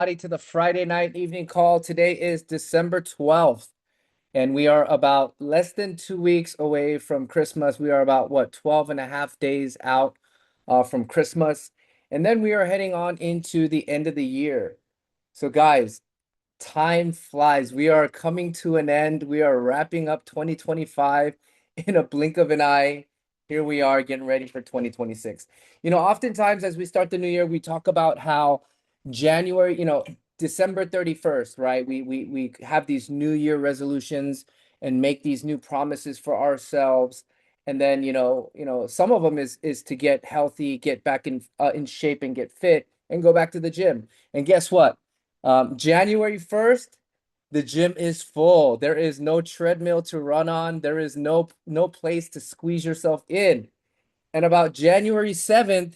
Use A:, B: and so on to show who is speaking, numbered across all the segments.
A: Everybody to the Friday night evening call. Today is December 12th, and we are about less than 2 weeks away from Christmas. We are about, what, 12 and a half days out from Christmas. And then we are heading on into the end of the year. So, guys, time flies. We are coming to an end. We are wrapping up 2025 in a blink of an eye. Here we are getting ready for 2026. Oftentimes as we start the new year, we talk about how January, December 31st, right? We have these new year resolutions and make these new promises for ourselves. And then, some of them is to get healthy, get back in shape and get fit and go back to the gym. And guess what? January 1st, the gym is full. There is no treadmill to run on. There is no place to squeeze yourself in. And about January 7th,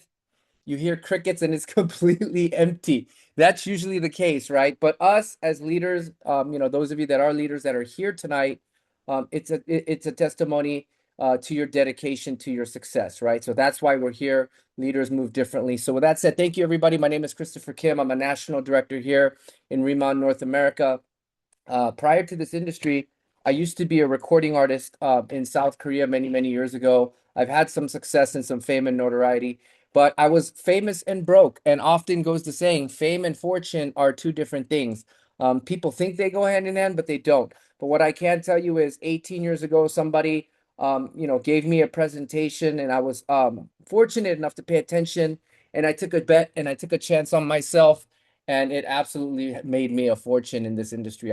A: you hear crickets and it's completely empty. That's usually the case, right? But us as leaders, those of you that are leaders that are here tonight, it's a testimony to your dedication to your success, right? So that's why we're here. Leaders move differently. So with that said, thank you everybody. My name is Christopher Kim. I'm a national director here in Riman, North America. Prior to this industry, I used to be a recording artist in South Korea many, many years ago. I've had some success and some fame and notoriety, but I was famous and broke. And often goes the saying, fame and fortune are two different things. People think they go hand in hand, but they don't. But what I can tell you is 18 years ago, somebody, gave me a presentation and I was fortunate enough to pay attention and I took a bet and I took a chance on myself and it absolutely made me a fortune in this industry.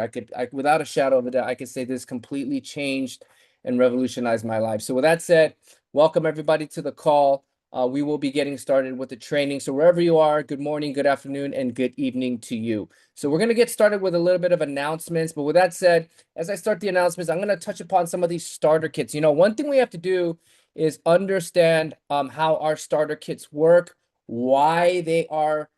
A: Without a shadow of a doubt, I could say this completely changed and revolutionized my life. So with that said, welcome everybody to the call. We will be getting started with the training. So wherever you are, good morning, good afternoon, and good evening to you. So we're going to get started with a little bit of announcements. But with that said, as I start the announcements, I'm going to touch upon some of these starter kits. One thing we have to do is understand how our starter kits work, why they are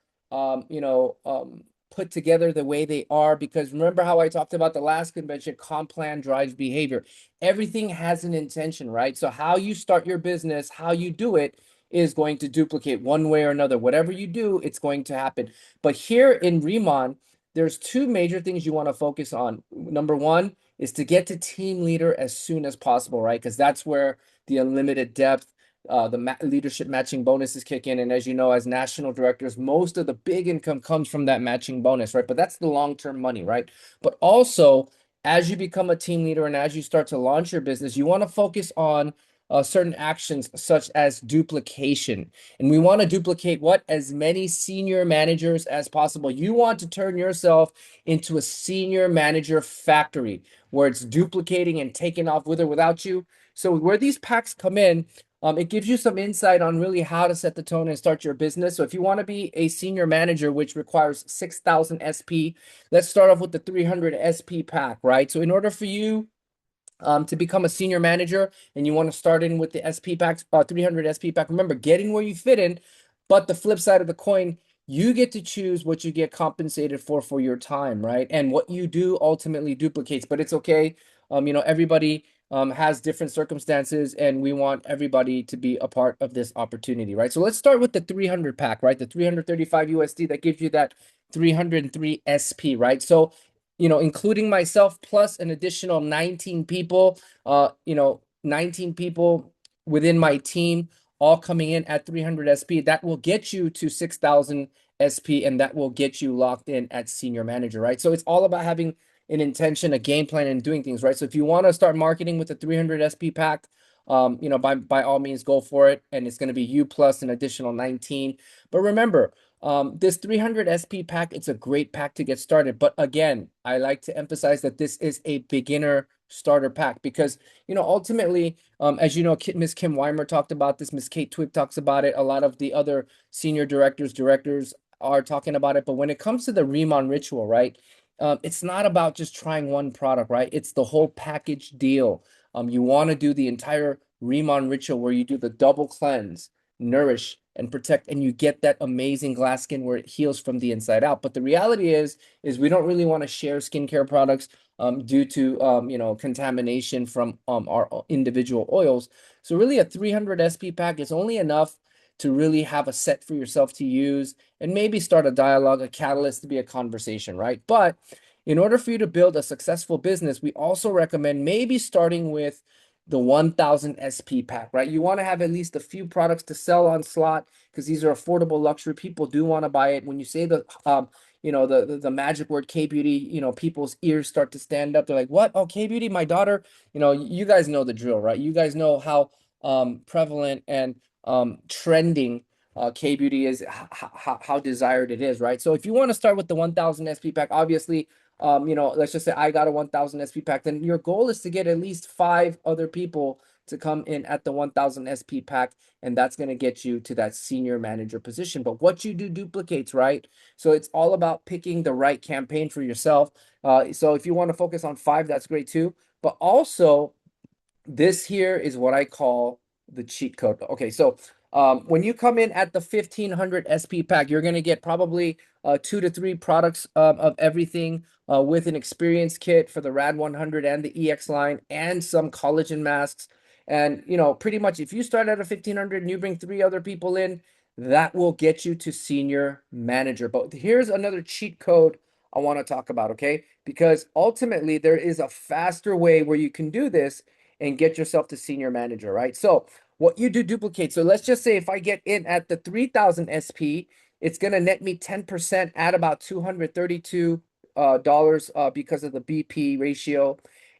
A: put together the way they are. Because remember how I talked about the last convention, comp plan drives behavior. Everything has an intention, right? So how you start your business, how you do it is going to duplicate one way or another. Whatever you do, it's going to happen. But here in Riman, there's two major things you want to focus on. Number one is to get to team leader as soon as possible, right? Because that's where the unlimited depth, the leadership matching bonuses kick in. And as you know, as national directors, most of the big income comes from that matching bonus, right? But that's the long-term money, right? But also, as you become a team leader and as you start to launch your business, you want to focus on certain actions such as duplication. And we want to duplicate what? As many senior managers as possible. You want to turn yourself into a senior manager factory where it's duplicating and taking off with or without you. So where these packs come in, it gives you some insight on really how to set the tone and start your business. So if you want to be a senior manager, which requires 6,000 SP, let's start off with the 300 SP pack, right? So in order for you to become a senior manager and you want to start in with the SP packs, 300 SP pack, remember, get in where you fit in. But the flip side of the coin, you get to choose what you get compensated for your time, right? And what you do ultimately duplicates, but it's okay. Everybody has different circumstances and we want everybody to be a part of this opportunity, right? So let's start with the 300 pack, right? The 335 USD that gives you that 303 SP, right? So, including myself plus an additional 19 people, 19 people within my team, all coming in at 300 SP, that will get you to 6,000 SP and that will get you locked in at senior manager, right? So it's all about having an intention, a game plan, and doing things, right? So if you want to start marketing with the 300 SP pack, by all means, go for it. And it's going to be you plus an additional 19. But remember, this 300 SP pack, it's a great pack to get started. But again, I like to emphasize that this is a beginner starter pack because, ultimately, as you know, Miss Kim Weimer talked about this, Miss Kate Twig talks about it. A lot of the other senior directors are talking about it. But when it comes to the Riemann ritual, right? It's not about just trying one product, right? It's the whole package deal. You want to do the entire Riemann ritual where you do the double cleanse, nourish, and protect, and you get that amazing glass skin where it heals from the inside out. But the reality is we don't really want to share skincare products due to contamination from our individual oils. So really a 300 SP pack is only enough to really have a set for yourself to use and maybe start a dialogue, a catalyst to be a conversation, right? But in order for you to build a successful business, we also recommend maybe starting with the 1000 SP pack, right? You want to have at least a few products to sell on slot because these are affordable luxury. People do want to buy it. When you say the magic word K beauty, people's ears start to stand up. They're like, what? Oh, K beauty, my daughter. You guys know the drill, right? You guys know how prevalent and trending K beauty is, how desired it is, right? So if you want to start with the 1000 SP pack, obviously, let's just say I got a 1000 SP pack, then your goal is to get at least 5 other people to come in at the 1000 SP pack, and that's going to get you to that senior manager position. But what you do duplicates, right? So it's all about picking the right campaign for yourself. So if you want to focus on 5, that's great too. But also, this here is what I call the cheat code. Okay, so when you come in at the 1500 SP pack, you're going to get probably 2 to 3 products of everything with an experience kit for the RAD 100 and the EX line and some collagen masks. And, pretty much if you start at a 1500 and you bring 3 other people in, that will get you to senior manager. But here's another cheat code I want to talk about, okay? Because ultimately there is a faster way where you can do this and get yourself to senior manager, right? So what you do duplicate. So let's just say if I get in at the 3000 SP, it's going to net me 10% at about $232 dollars because of the BP ratio.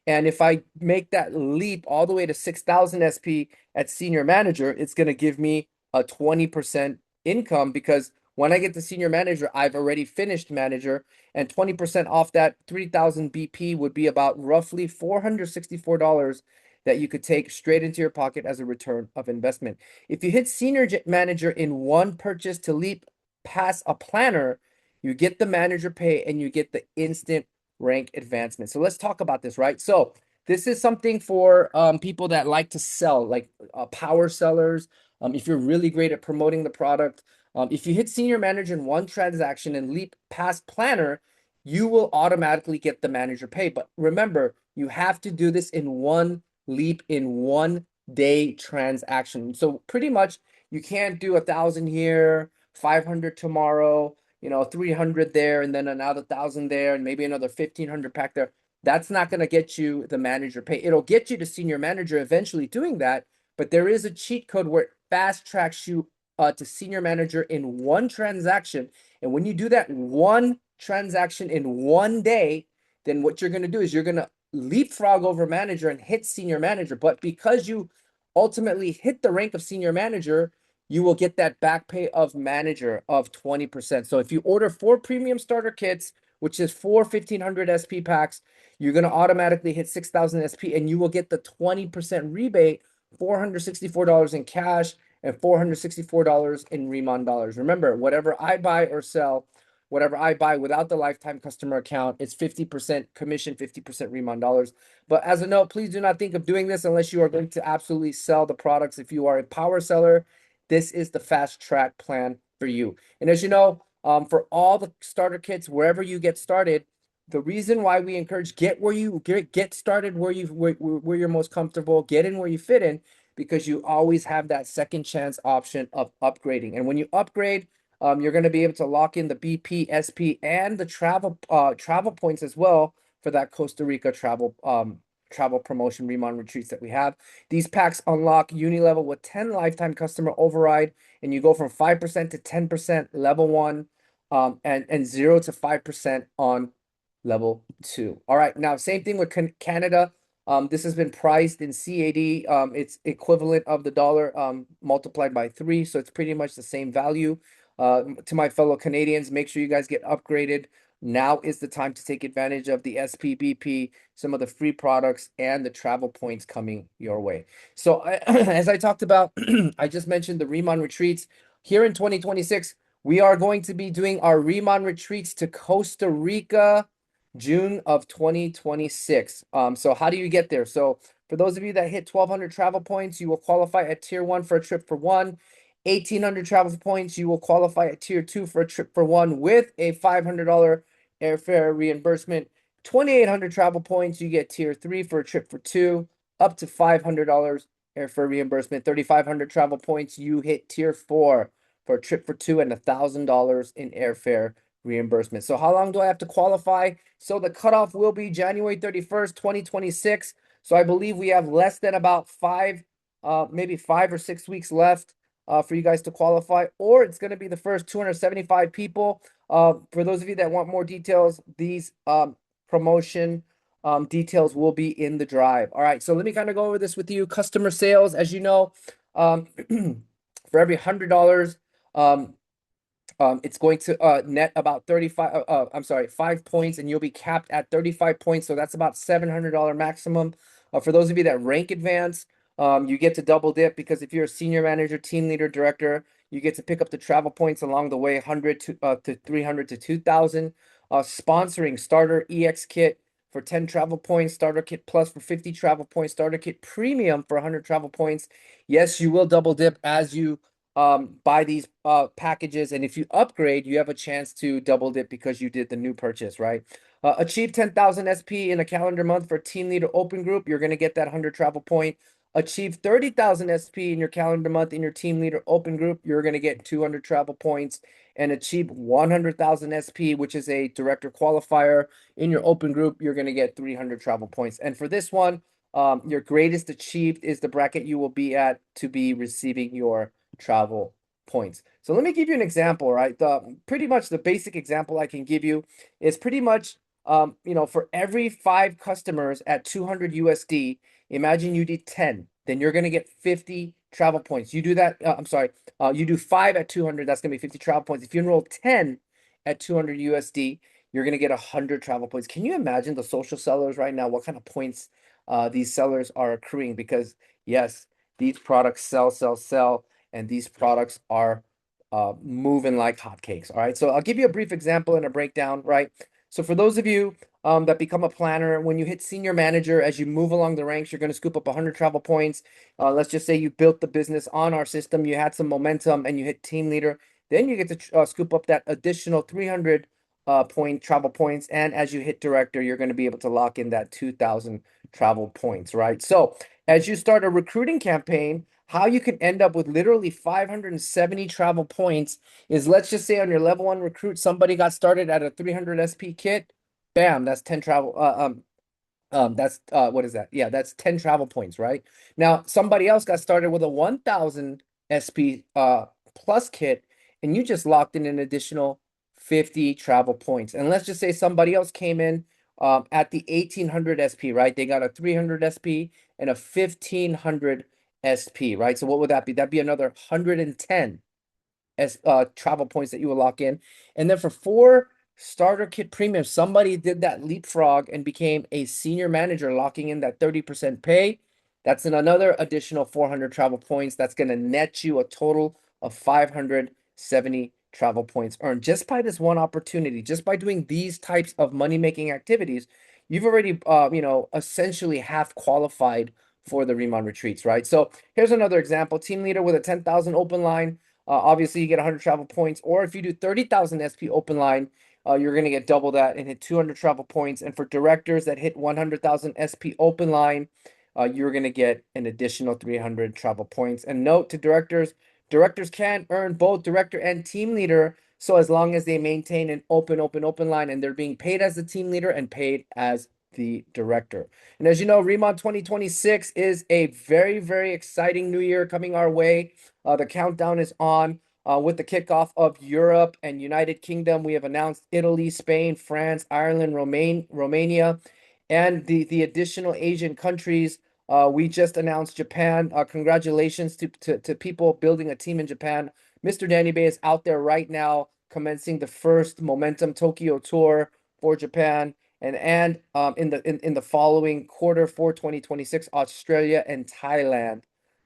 A: And if I make that leap all the way to 6000 SP at senior manager, it's going to give me a 20% income because when I get to senior manager, I've already finished manager, and 20% off that 3000 BP would be about roughly $464 that you could take straight into your pocket as a return of investment. If you hit senior manager in one purchase to leap past a planner, you get the manager pay and you get the instant rank advancement. So let's talk about this, right? So this is something for people that like to sell, like power sellers. If you're really great at promoting the product, if you hit senior manager in one transaction and leap past planner, you will automatically get the manager pay. But remember, you have to do this in one leap, in 1 day transaction. So pretty much you can't do 1,000 here, 500 tomorrow, 300 there, and then another 1,000 there, and maybe another 1,500 pack there. That's not going to get you the manager pay. It'll get you to senior manager eventually doing that, but there is a cheat code where it fast tracks you to senior manager in one transaction. And when you do that one transaction in 1 day, then what you're going to do is you're going to leapfrog over manager and hit senior manager. But because you ultimately hit the rank of senior manager, you will get that back pay of manager of 20%. So if you order 4 premium starter kits, which is 4 1500 SP packs, you're going to automatically hit 6000 SP and you will get the 20% rebate, $464 in cash and $464 in Riman dollars. Remember, whatever I buy or sell, whatever I buy without the lifetime customer account, it's 50% commission, 50% Riman dollars. But as a note, please do not think of doing this unless you are going to absolutely sell the products. If you are a power seller, this is the fast track plan for you. And as you know, for all the starter kits, wherever you get started, the reason why we encourage get started where you're most comfortable, get in where you fit in, because you always have that second chance option of upgrading. And when you upgrade, you're going to be able to lock in the BP, SP, and the travel points as well for that Costa Rica travel promotion Riman retreats that we have. These packs unlock uni level with 10 lifetime customer override, and you go from 5% to 10% level 1, and 0 to 5% on level 2. All right, now same thing with Canada. This has been priced in CAD. It's equivalent of the dollar multiplied by 3, so it's pretty much the same value. To my fellow Canadians, make sure you guys get upgraded. Now is the time to take advantage of the SPBP, some of the free products, and the travel points coming your way. So as I talked about, I just mentioned the Riman retreats. Here in 2026, we are going to be doing our Riman retreats to Costa Rica, June of 2026. So how do you get there? So for those of you that hit 1,200 travel points, you will qualify at tier 1 for a trip for 1. 1,800 travel points, you will qualify at tier 2 for a trip for 1 with a $500 airfare reimbursement. 2,800 travel points, you get tier 3 for a trip for 2, up to $500 airfare reimbursement. 3,500 travel points, you hit tier 4 for a trip for two and $1,000 in airfare reimbursement. So how long do I have to qualify? So the cutoff will be January 31st, 2026. So I believe we have less than about maybe 5 or 6 weeks left for you guys to qualify, or it's going to be the first 275 people. For those of you that want more details, these promotion details will be in the drive. All right, so let me kind of go over this with you. Customer sales, as you know, for every $100, it's going to net about 5 points, and you'll be capped at 35 points. So that's about $700 maximum. For those of you that rank advance, you get to double dip because if you're a senior manager, team leader, director, you get to pick up the travel points along the way, 100 to 300 to 2,000. Sponsoring starter EX kit for 10 travel points, starter kit plus for 50 travel points, starter kit premium for 100 travel points. Yes, you will double dip as you buy these packages, and if you upgrade, you have a chance to double dip because you did the new purchase, right? Achieve 10,000 SP in a calendar month for team leader open group, you're going to get that 100 travel point. Achieve 30,000 SP in your calendar month in your team leader open group, you're going to get 200 travel points. And achieve 100,000 SP, which is a director qualifier in your open group, you're going to get 300 travel points. And for this one, your greatest achieved is the bracket you will be at to be receiving your travel points. So let me give you an example, right? Pretty much the basic example I can give you is pretty much, for every 5 customers at 200 USD, imagine you did 10, then you're going to get 50 travel points. You do that, you do 5 at 200, that's going to be 50 travel points. If you enroll 10 at 200 USD, you're going to get 100 travel points. Can you imagine the social sellers right now, what kind of points these sellers are accruing? Because yes, these products sell, and these products are moving like hotcakes. All right, so I'll give you a brief example and a breakdown, right? So for those of you that become a planner, when you hit senior manager, as you move along the ranks, you're going to scoop up 100 travel points. Let's just say you built the business on our system, you had some momentum, and you hit team leader. Then you get to scoop up that additional 300 point travel points. And as you hit director, you're going to be able to lock in that 2,000 travel points, right? So as you start a recruiting campaign, how you can end up with literally 570 travel points is, let's just say on your level 1 recruit, somebody got started at a 300 SP kit. Bam, that's 10 travel. That's what is that? Yeah, that's 10 travel points, right? Now, somebody else got started with a 1,000 SP plus kit, and you just locked in an additional 50 travel points. And let's just say somebody else came in at the 1,800 SP, right? They got a 300 SP and a 1,500 SP, right? So what would that be? That'd be another 110 as travel points that you will lock in. And then for 4 starter kit premium, somebody did that leapfrog and became a senior manager, locking in that 30% pay. That's another additional 400 travel points. That's going to net you a total of 570 travel points earned just by this one opportunity, just by doing these types of money-making activities. You've already, essentially half qualified for the Riman retreats, right? So here's another example. Team leader with a 10,000 open line. Obviously, you get 100 travel points. Or if you do 30,000 SP open line, you're going to get double that and hit 200 travel points. And for directors that hit 100,000 SP open line, you're going to get an additional 300 travel points. And note to directors, directors can earn both director and team leader. So as long as they maintain an open line, and they're being paid as the team leader and paid as the director. And as you know, Riman 2026 is a very, very exciting new year coming our way. The countdown is on with the kickoff of Europe and United Kingdom. We have announced Italy, Spain, France, Ireland, Romania, and the additional Asian countries. We just announced Japan. Congratulations to people building a team in Japan. Mr. Danny Bay is out there right now commencing the first Momentum Tokyo tour for Japan. And in the following quarter for 2026, Australia and Thailand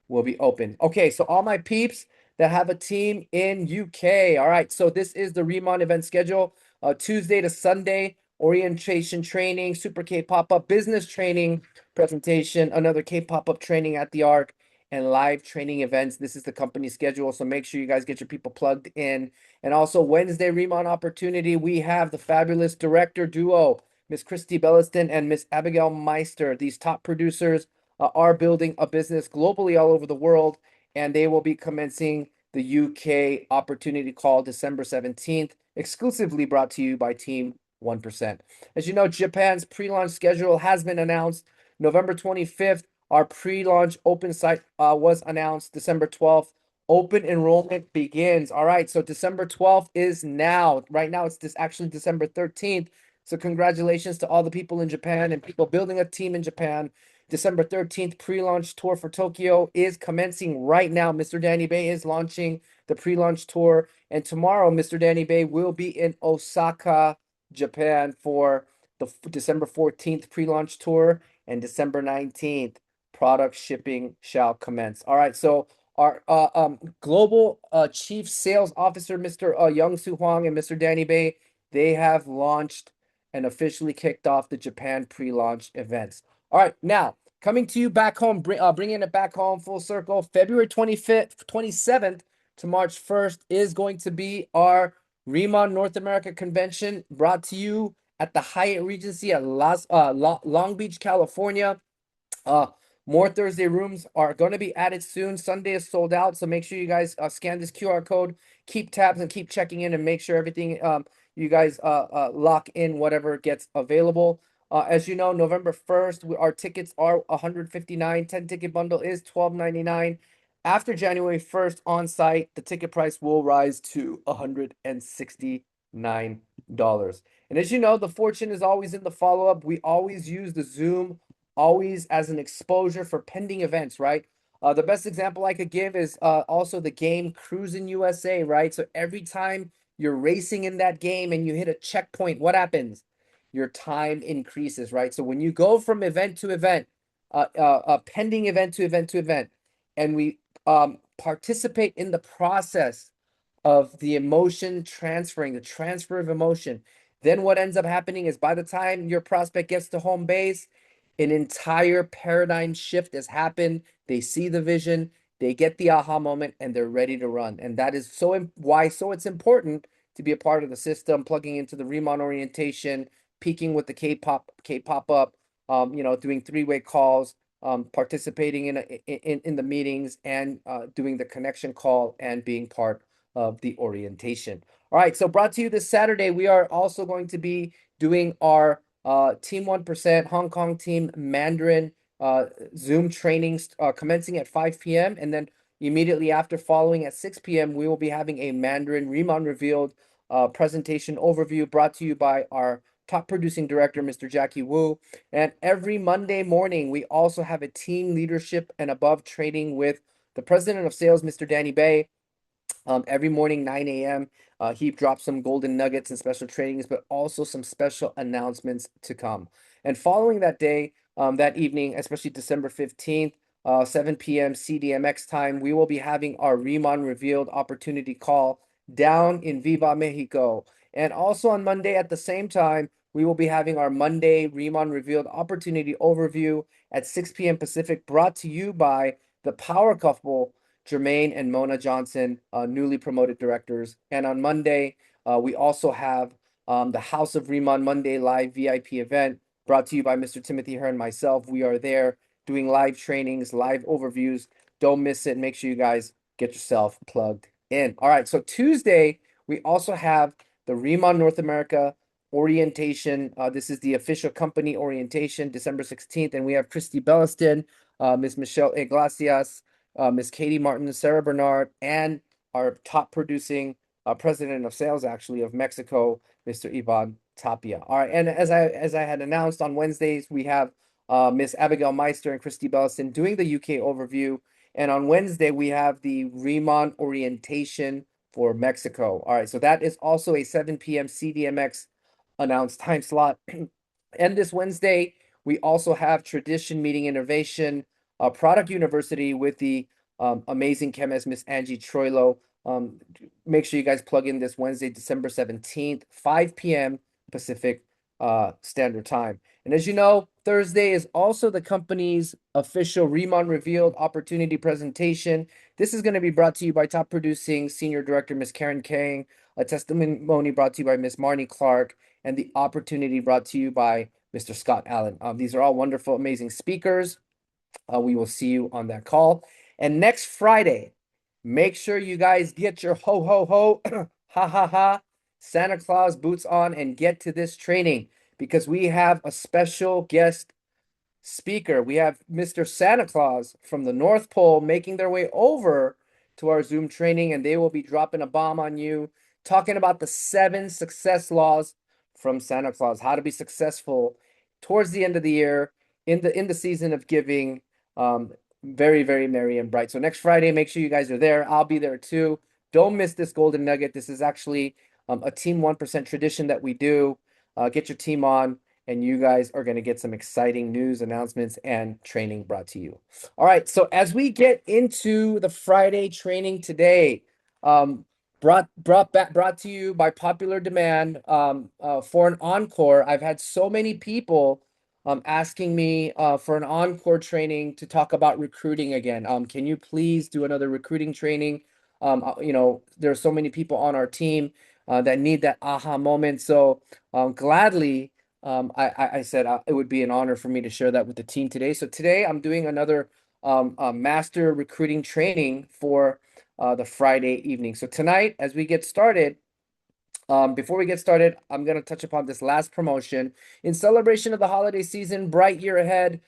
A: will be open. Okay, so all my peeps that have a team in UK. All right, so this is the Riman event schedule. Tuesday to Sunday, orientation training, Super K pop-up business training presentation, another K pop-up training at the Arc, and live training events. This is the company schedule, so make sure you guys get your people plugged in. And also Wednesday Riman opportunity, we have the fabulous director duo, Miss Christy Belliston and Miss Abigail Meister, these top producers are building a business globally all over the world, and they will be commencing the UK opportunity call December 17th, exclusively brought to you by Team 1%. As you know, Japan's pre-launch schedule has been announced. November 25th, our pre-launch open site was announced. December 12th, open enrollment begins. All right, so December 12th is now. Right now, it's actually December 13th. So congratulations to all the people in Japan and people building a team in Japan. December 13th, pre-launch tour for Tokyo is commencing right now. Mr. Danny Bay is launching the pre-launch tour. And tomorrow, Mr. Danny Bay will be in Osaka, Japan for the December 14th pre-launch tour. And December 19th, product shipping shall commence. All right, so our global chief sales officer, Mr. Young Soo Hwang and Mr. Danny Bay, they have launched and officially kicked off the Japan pre-launch events. All right, now coming to you back home, bringing it back home full circle. February 25th, 27th to March 1st is going to be our Riman North America convention, brought to you at the Hyatt Regency at Long Beach, California. Uh, more Thursday rooms are going to be added soon. Sunday is sold out, so make sure you guys scan this QR code, keep tabs, and keep checking in, and make sure everything you guys lock in whatever gets available. As you know, November 1st, our tickets are 159. 10 ticket bundle is $12.99. After January 1st on site, the ticket price will rise to $169. And as you know, the fortune is always in the follow-up. We always use the Zoom always as an exposure for pending events, right? The best example I could give is also the game Cruising USA, right? So every time you're racing in that game and you hit a checkpoint, what happens? Your time increases, right? So when you go from event to event, pending event to event to event, and we participate in the process of the emotion transferring, the transfer of emotion, then what ends up happening is by the time your prospect gets to home base, an entire paradigm shift has happened. They see the vision, they get the aha moment, and they're ready to run. And that is why it's important to be a part of the system, plugging into the Remon orientation, peaking with the K-pop up, doing three-way calls, participating in the meetings, and doing the connection call and being part of the orientation. All right, so brought to you this Saturday, we are also going to be doing our Team 1% Hong Kong team Mandarin Zoom trainings commencing at 5 p.m. And then immediately after, following at 6 p.m., we will be having a Mandarin Riman Revealed presentation overview brought to you by our top producing director, Mr. Jackie Wu. And every Monday morning, we also have a team leadership and above training with the president of sales, Mr. Danny Bay. Every morning, 9 a.m., he drops some golden nuggets and special trainings, but also some special announcements to come. And following that day, that evening, especially December 15th, 7 p.m. CDMX time, we will be having our Riman Revealed opportunity call down in Viva Mexico. And also on Monday at the same time, we will be having our Monday Riman Revealed opportunity overview at 6 p.m. Pacific, brought to you by the power couple, Jermaine and Mona Johnson, newly promoted directors. And on Monday, we also have the House of Riman Monday Live VIP event brought to you by Mr. Timothy Hearn and myself. We are there doing live trainings, live overviews. Don't miss it. Make sure you guys get yourself plugged in. All right, so Tuesday, we also have the Riman North America orientation. This is the official company orientation, December 16th, and we have Christy Belliston, Ms. Michelle Iglesias, Miss Katie Martin, Sarah Bernard, and our top producing president of sales, actually, of Mexico, Mr. Ivan Tapia. All right, and as I had announced on Wednesdays, we have Miss Abigail Meister and Christy Bellison doing the UK overview. And on Wednesday, we have the Riman orientation for Mexico. All right, so that is also a 7 p.m. CDMX announced time slot. And this Wednesday, we also have Tradition Meeting Innovation Product University with the amazing chemist, Miss Angie Troilo. Make sure you guys plug in this Wednesday, December 17th, 5 p.m. Pacific Standard Time. And as you know, Thursday is also the company's official Riman Revealed opportunity presentation. This is going to be brought to you by top producing senior director, Miss Karen Kang, a testimony brought to you by Miss Marnie Clark, and the opportunity brought to you by Mr. Scott Allen. These are all wonderful, amazing speakers. We will see you on that call. And next Friday, make sure you guys get your ho ho ho ha ha ha Santa Claus boots on and get to this training because we have a special guest speaker. We have Mr. Santa Claus from the North Pole making their way over to our Zoom training, and they will be dropping a bomb on you, talking about the 7 success laws from Santa Claus, how to be successful towards the end of the year in the season of giving. Um, Very, very merry and bright. So next Friday, make sure you guys are there. I'll be there too. Don't miss this golden nugget. This is actually a Team 1% tradition that we do. Get your team on and you guys are going to get some exciting news announcements and training brought to you. All right, so as we get into the Friday training today, brought to you by popular demand for an encore. I've had so many people asking me for an encore training to talk about recruiting again. Can you please do another recruiting training? There are so many people on our team that need that aha moment. So gladly. I said it would be an honor for me to share that with the team today. So today I'm doing another master recruiting training for the Friday evening. So tonight, as we get started, before we get started, I'm going to touch upon this last promotion. In celebration of the holiday season, bright year ahead,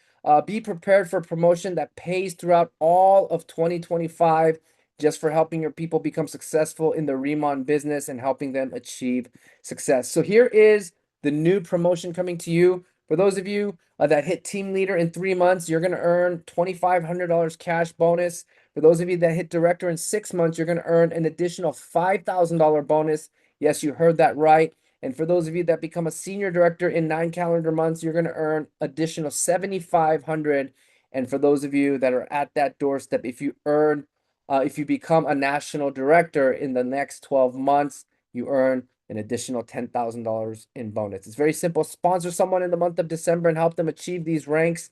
A: be prepared for promotion that pays throughout all of 2025 just for helping your people become successful in the Riman business and helping them achieve success. So here is the new promotion coming to you. For those of you that hit team leader in 3 months, you're going to earn $2,500 cash bonus. For those of you that hit director in 6 months, you're going to earn an additional $5,000 bonus. Yes, you heard that right. And for those of you that become a senior director in 9 calendar months, you're going to earn additional 7,500. And for those of you that are at that doorstep, if you become a national director in the next 12 months, you earn an additional $10,000 in bonus. It's very simple. Sponsor someone in the month of December and help them achieve these ranks,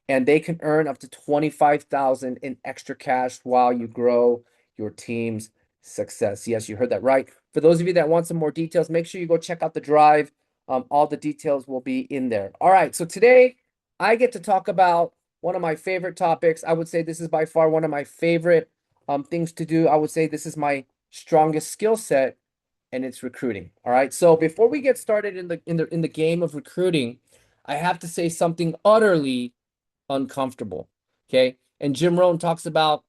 A: and they can earn up to 25,000 in extra cash while you grow your team's success. Yes, you heard that right. For those of you that want some more details, make sure you go check out the drive. All the details will be in there. All right, so today I get to talk about one of my favorite topics. I would say this is by far one of my favorite things to do. I would say this is my strongest skill set, and it's recruiting. All right. So before we get started in the game of recruiting, I have to say something utterly uncomfortable. Okay. And Jim Rohn talks about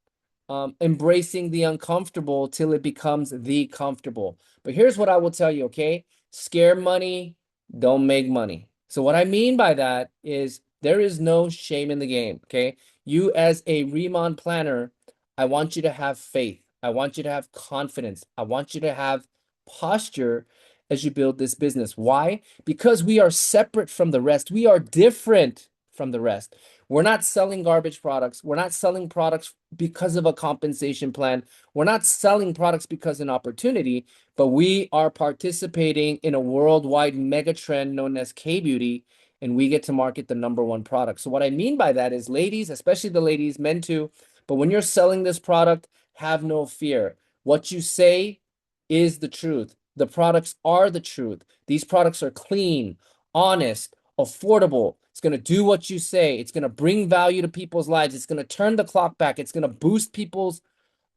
A: embracing the uncomfortable till it becomes the comfortable. But here's what I will tell you. Okay. Scare money, don't make money. So what I mean by that is there is no shame in the game. Okay. You as a Remon planner, I want you to have faith. I want you to have confidence. I want you to have posture as you build this business. Why? Because we are separate from the rest. We are different from the rest. We're not selling garbage products. We're not selling products because of a compensation plan. We're not selling products because of an opportunity, but we are participating in a worldwide mega trend known as K-beauty, and we get to market the number one product. So what I mean by that is ladies, especially the ladies, men too, but when you're selling this product, have no fear. What you say is the truth. The products are the truth. These products are clean, honest, affordable. It's going to do what you say. It's going to bring value to people's lives. It's going to turn the clock back. It's going to boost people's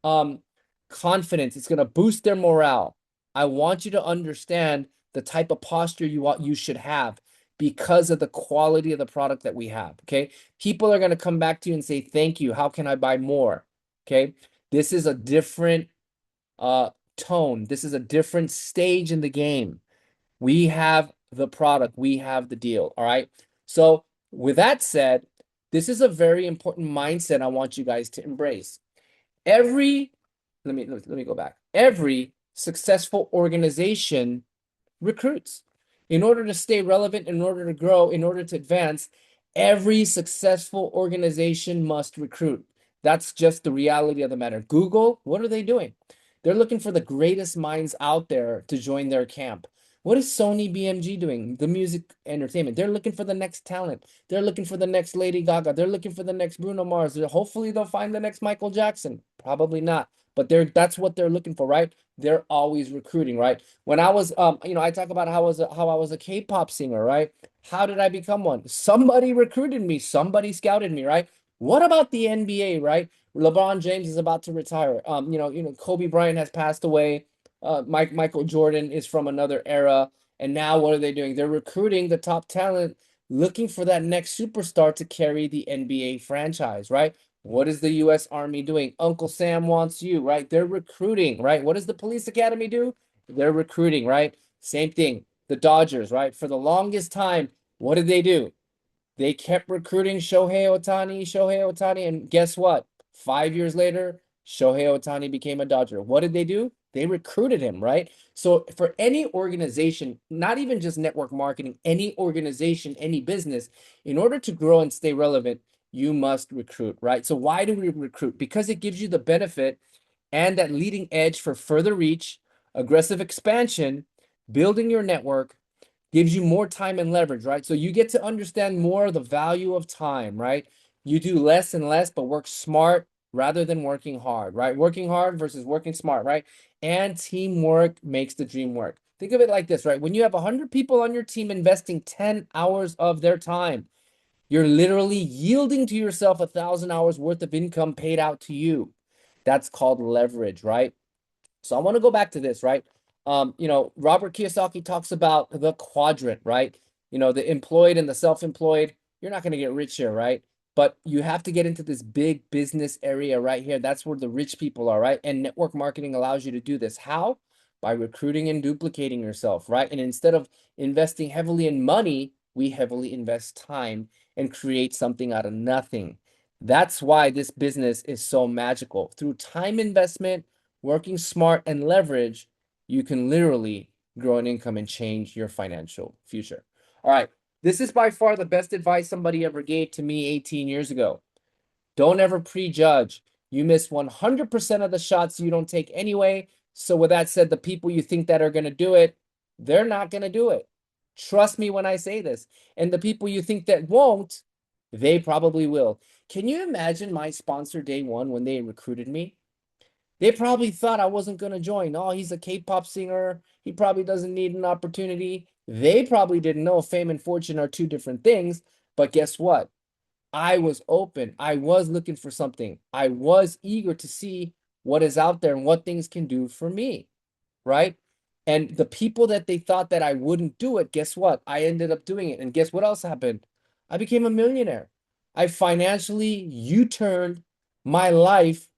A: um, confidence. It's going to boost their morale. I want you to understand the type of posture you should have because of the quality of the product that we have. Okay. People are going to come back to you and say, thank you. How can I buy more? Okay. This is a different tone. This is a different stage in the game. We have the product, we have the deal. All right. So, with that said, this is a very important mindset I want you guys to embrace. Every, let me go back. Every successful organization recruits. In order to stay relevant, in order to grow, in order to advance, every successful organization must recruit. That's just the reality of the matter. Google, what are they doing? They're looking for the greatest minds out there to join their camp. What is Sony BMG doing? The music entertainment. They're looking for the next talent. They're looking for the next Lady Gaga. They're looking for the next Bruno Mars. Hopefully they'll find the next Michael Jackson. Probably not. But that's what they're looking for, right? They're always recruiting, right? When I was I talk about how I was a K-pop singer, right? How did I become one? Somebody recruited me, somebody scouted me, right? What about the NBA, right? LeBron James is about to retire. Kobe Bryant has passed away. Michael Jordan is from another era. And now what are they doing? They're recruiting the top talent, looking for that next superstar to carry the NBA franchise, right? What is the US Army doing? Uncle Sam wants you, right? They're recruiting, right? What does the police academy do? They're recruiting, right? Same thing. The Dodgers, right? For the longest time, what did they do? They kept recruiting Shohei Ohtani, and guess what? 5 years later, Shohei Ohtani became a Dodger. What did they do? They recruited him, right? So for any organization, not even just network marketing, any organization, any business, in order to grow and stay relevant, you must recruit, right? So why do we recruit? Because it gives you the benefit and that leading edge for further reach, aggressive expansion, building your network, gives you more time and leverage, right? So you get to understand more of the value of time, right? You do less and less, but work smart rather than working hard, right? Working hard versus working smart, right? And teamwork makes the dream work. Think of it like this, right? When you have 100 people on your team investing 10 hours of their time, you're literally yielding to yourself 1,000 hours worth of income paid out to you. That's called leverage, right? So I want to go back to this, right? Robert Kiyosaki talks about the quadrant, right? The employed and the self-employed. You're not going to get rich here, right? But you have to get into this big business area right here. That's where the rich people are, right? And network marketing allows you to do this. How? By recruiting and duplicating yourself, right? And instead of investing heavily in money, we heavily invest time and create something out of nothing. That's why this business is so magical. Through time investment, working smart and leverage, you can literally grow an income and change your financial future. All right. This is by far the best advice somebody ever gave to me 18 years ago. Don't ever prejudge. You miss 100% of the shots you don't take anyway. So with that said, the people you think that are going to do it, they're not going to do it. Trust me when I say this. And the people you think that won't, they probably will. Can you imagine my sponsor day one when they recruited me? They probably thought I wasn't going to join. Oh, he's a K-pop singer. He probably doesn't need an opportunity. They probably didn't know fame and fortune are two different things. But guess what? I was open. I was looking for something. I was eager to see what is out there and what things can do for me, right? And the people that they thought that I wouldn't do it, guess what? I ended up doing it. And guess what else happened? I became a millionaire. I financially U-turned my life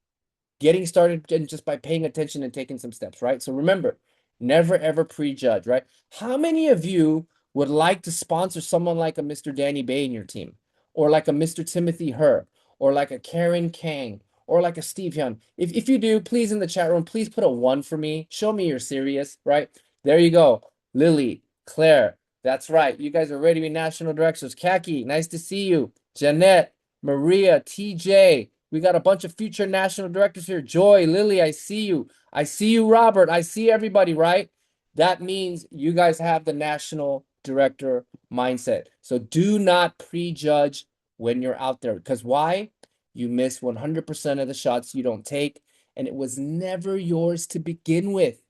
A: getting started and just by paying attention and taking some steps, right? So remember, never ever prejudge, right? How many of you would like to sponsor someone like a Mr. Danny Bay in your team, or like a Mr. Timothy Herr, or like a Karen Kang, or like a Steve Young? If you do, please in the chat room, please put a one for me. Show me you're serious, right? There you go. Lily, Claire, that's right. You guys are ready to be national directors. Kaki, nice to see you. Jeanette, Maria, TJ, we got a bunch of future national directors here. Joy, Lily, I see you. I see you, Robert. I see everybody, right? That means you guys have the national director mindset. So do not prejudge when you're out there. Because why? You miss 100% of the shots you don't take, and it was never yours to begin with.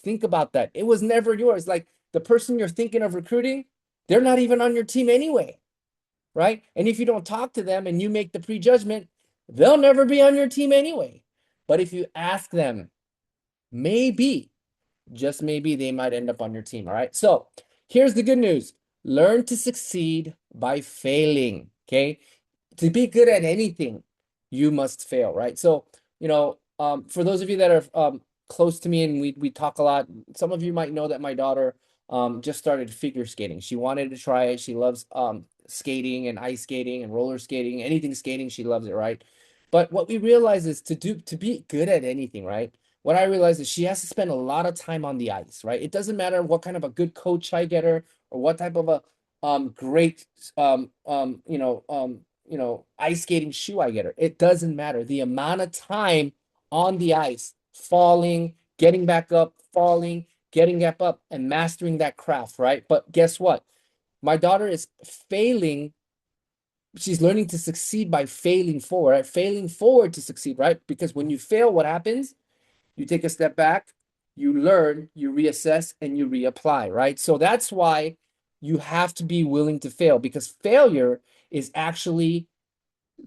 A: Think about that. It was never yours. Like the person you're thinking of recruiting, they're not even on your team anyway, right? And if you don't talk to them and you make the prejudgment, they'll never be on your team anyway. But if you ask them, maybe, just maybe, they might end up on your team. All right. So here's the good news: learn to succeed by failing. Okay. To be good at anything, you must fail, right? So, for those of you that are close to me and we talk a lot, some of you might know that my daughter just started figure skating. She wanted to try it. She loves skating and ice skating and roller skating, anything skating, she loves it, right? But what we realize is to be good at anything, right? What I realized is she has to spend a lot of time on the ice, right? It doesn't matter what kind of a good coach I get her or what type of a great ice skating shoe I get her. It doesn't matter. The amount of time on the ice, falling, getting back up, falling, getting up, and mastering that craft, right? But guess what? My daughter is failing. She's learning to succeed by failing forward, right? Failing forward to succeed, right? Because when you fail, what happens? You take a step back, you learn, you reassess, and you reapply, right? So that's why you have to be willing to fail, because failure is actually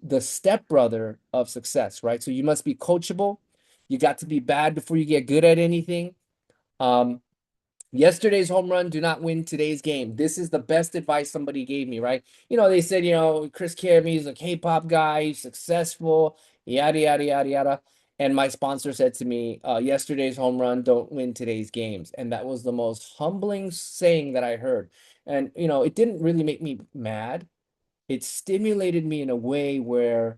A: the stepbrother of success, right? So you must be coachable. You got to be bad before you get good at anything. Um, Yesterday's home run do not win today's game. This is the best advice somebody gave me, right? They said, Chris Carey is a K-pop guy, he's successful, yada, yada, yada, yada. And my sponsor said to me, yesterday's home run don't win today's games. And that was the most humbling saying that I heard. And, it didn't really make me mad. It stimulated me in a way where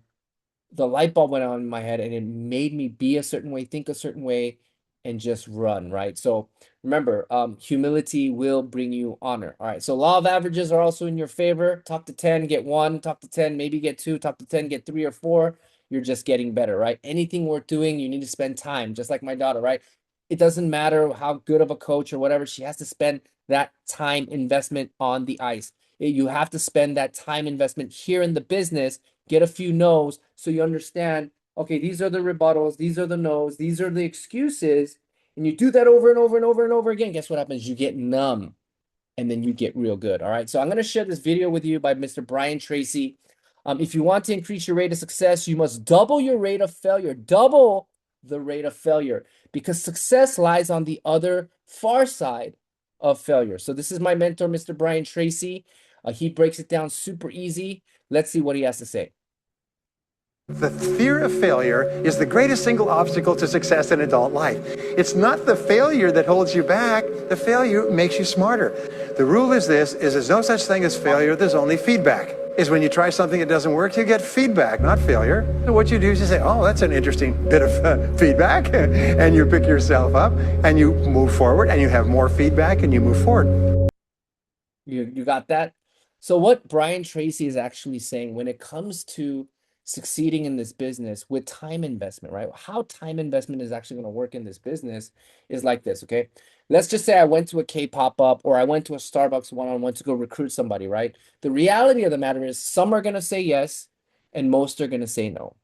A: the light bulb went on in my head and it made me be a certain way, think a certain way, and just run, right? So remember, humility will bring you honor. All right. So law of averages are also in your favor. Talk to 10, get one, talk to 10, maybe get two, talk to 10, get three or four. You're just getting better, right? Anything worth doing, you need to spend time, just like my daughter, right? It doesn't matter how good of a coach or whatever, she has to spend that time investment on the ice. You have to spend that time investment here in the business, get a few no's so you understand, okay, these are the rebuttals, these are the no's, these are the excuses. And you do that over and over and over and over again. Guess what happens? You get numb and then you get real good. All right. So I'm going to share this video with you by Mr. Brian Tracy. If you want to increase your rate of success, you must double your rate of failure, double the rate of failure, because success lies on the other far side of failure. So this is my mentor, Mr. Brian Tracy. He breaks it down super easy. Let's see what he has to say.
B: The fear of failure is the greatest single obstacle to success in adult life. It's not the failure that holds you back. The failure makes you smarter. The rule is this, is there's no such thing as failure, there's only feedback. Is when you try something that doesn't work, you get feedback, not failure. So what you do is you say, oh, that's an interesting bit of feedback, and you pick yourself up, and you move forward, and you have more feedback, and you move forward.
A: You got that? So what Brian Tracy is actually saying when it comes to succeeding in this business with time investment, right? How time investment is actually going to work in this business is like this, okay? Let's just say I went to a K-pop up or I went to a Starbucks one-on-one to go recruit somebody, right? The reality of the matter is some are going to say yes and most are going to say no.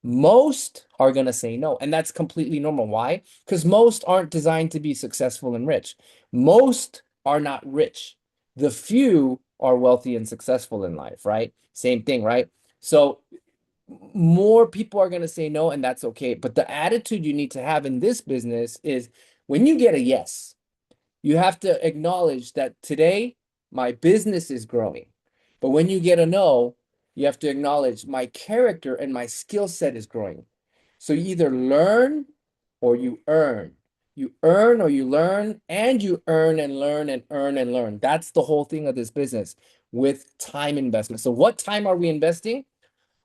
A: Most are going to say no, and that's completely normal. Why? Because most aren't designed to be successful and rich. Most are not rich. The few are wealthy and successful in life, right? Same thing, right? So more people are going to say no, and that's okay. But the attitude you need to have in this business is when you get a yes, you have to acknowledge that today my business is growing. But when you get a no, you have to acknowledge my character and my skill set is growing. So you either learn or you earn. You earn or you learn, and you earn and learn and earn and learn. That's the whole thing of this business with time investment. So what time are we investing?